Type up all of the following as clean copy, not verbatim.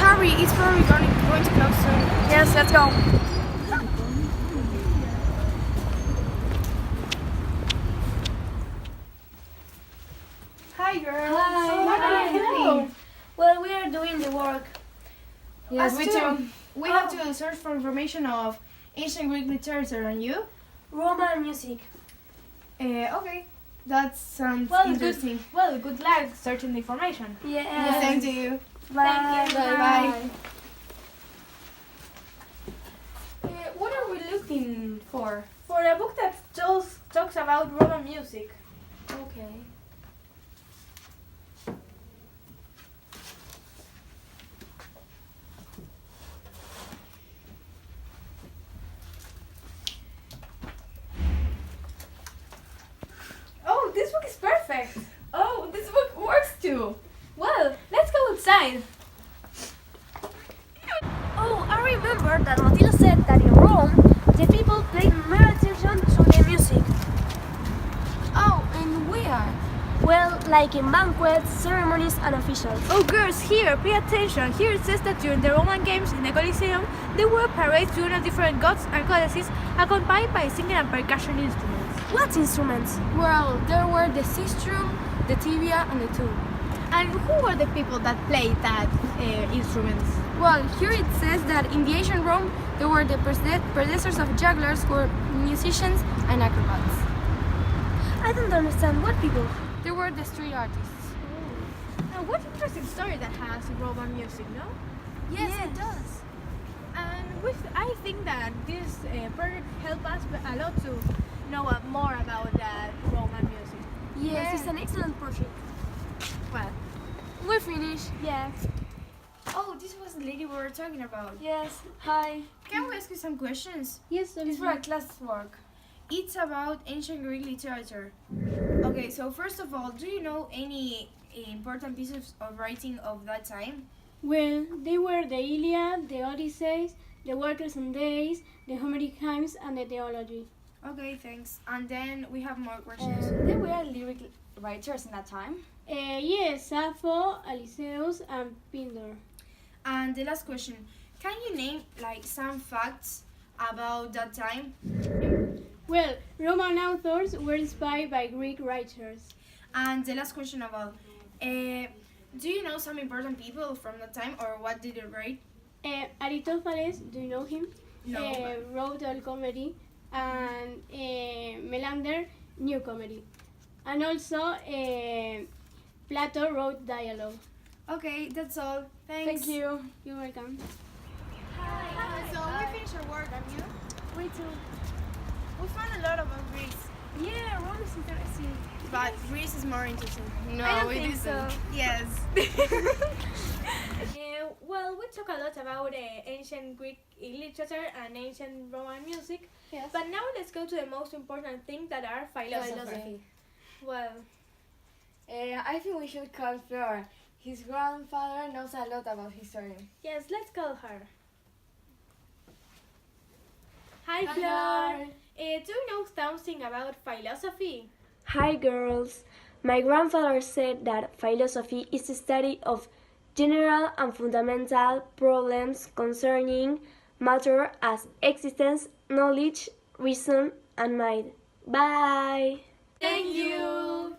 hurry, it's probably going to close soon. Yes, let's go. Hi, girls. Hi. What are you doing? Well, we are doing the work. Yes, we too. We have to search for information of ancient Greek literature, and you? Roman music. Okay. That sounds Well, interesting. good luck searching the information. Yeah. Thank you. Bye. Thank you. Bye. What are we looking for? For a book that talks about Roman music. Okay. Oh, this book is perfect. Oh, this book works too. Well, let's go outside. Oh, I remember that Matilda said that in Rome, the people paid more attention to the music. Oh, and where? Well, like in banquets, ceremonies, and officials. Oh, girls, here, pay attention. Here it says that during the Roman games in the Colosseum, there were parades during the different gods and goddesses, accompanied by singing and percussion instruments. What instruments? Well, there were the sistrum, the tibia, and the tube. And who were the people that played that instruments? Well, here it says that in the ancient Rome, there were the predecessors of jugglers who were musicians and acrobats. I don't understand what people. There were the street artists. Now, what interesting story that has Roman music, no? Yes, it does. And I think that this project helped us a lot to know more about that Roman music. Yes, it's an excellent project. Well, We're finished. Yes. Oh, this was the lady we were talking about. Yes. Hi. Can we ask you some questions? Yes, It's for a class work. It's about ancient Greek literature. Okay, so first of all, do you know any important pieces of writing of that time? Well, they were the Iliad, the Odyssey, the Workers and Days, the Homeric hymns, and the Theology. Okay, thanks. And then we have more questions. They were lyric writers in that time. Yes, Sappho, Aliseus, and Pindar. And the last question, can you name like some facts about that time? Well, Roman authors were inspired by Greek writers. And the last question about, do you know some important people from that time or what did they write? Aristophanes, do you know him? No. Wrote all comedy, and Melander, new comedy. And also, Plato wrote dialogue. Okay, that's all. Thanks. Thank you. You're welcome. So we finished our work, and you? We too. We found a lot about Greece, Yeah, Rome is interesting. but Greece is more interesting. No, I don't it think isn't. so. Yes. Well, we talk a lot about ancient Greek literature and ancient Roman music. Yes. But now let's go to the most important thing that are philosophy. Well, I think we should call Flora. His grandfather knows a lot about history. yes, let's call her. Hi, Hi, Flor. Do you know something about philosophy? Hi, girls. My grandfather said that philosophy is the study of general and fundamental problems concerning matter as existence, knowledge, reason, and mind. Bye. Thank you.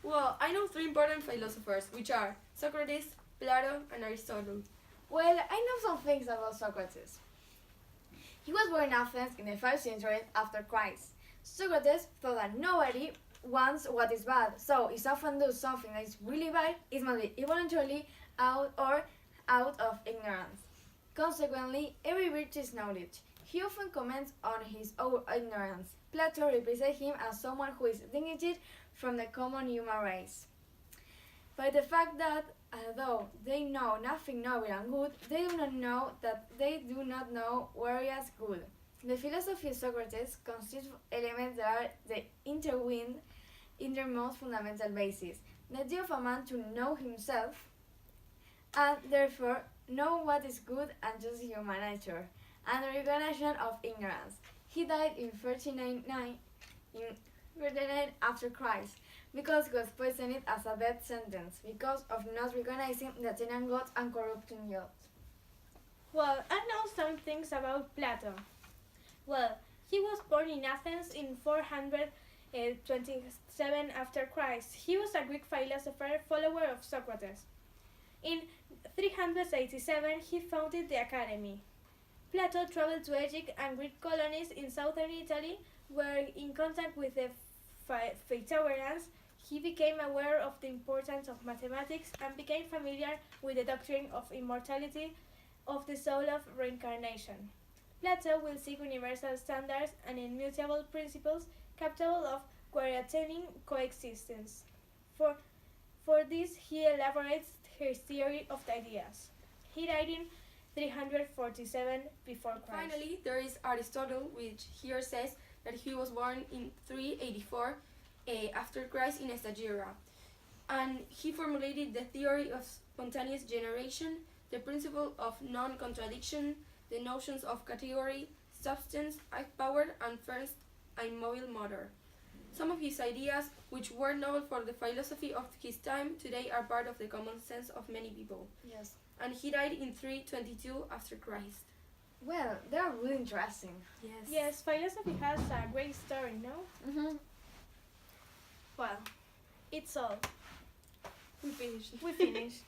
Well, I know three important philosophers, which are Socrates, Plato, and Aristotle. Well, I know some things about Socrates. He was born in Athens in the 5th century after Christ. Socrates thought that nobody wants what is bad, so if someone does something that is really bad, it must be involuntarily out of ignorance. Consequently, every virtue is knowledge. He often comments on his own ignorance. Plato represents him as someone who is distinguished from the common human race by the fact that although they know nothing noble and good, they do not know that they do not know whereas good. The philosophy of Socrates consists of elements that are the intertwined innermost fundamental basis, the idea of a man to know himself and therefore know what is good and just human nature, and the recognition of ignorance. He died in 39 after Christ. because he was poisoned as a death sentence because of not recognizing the Athenian gods and corrupting gods. Well, I know some things about Plato. Well, he was born in Athens in 427 after Christ. He was a Greek philosopher, follower of Socrates. In 387, he founded the Academy. Plato traveled to Egypt and Greek colonies in southern Italy, where in contact with the Pythagoreans, he became aware of the importance of mathematics and became familiar with the doctrine of immortality of the soul of reincarnation. Plato will seek universal standards and immutable principles capable of guaranteeing coexistence. For this, he elaborates his theory of the ideas. He died in 347 before Christ. Finally, there is Aristotle, which here says that he was born in 384 after Christ in Stagira, and he formulated the theory of spontaneous generation, the principle of non-contradiction, the notions of category, substance, power, and first immobile matter. Some of his ideas, which were novel for the philosophy of his time, today are part of the common sense of many people. Yes. And he died in 322 after Christ. Well, they are really interesting. Yes. Yes, philosophy has a great story, no? Mm-hmm. Well, it's all. We finished. We finished.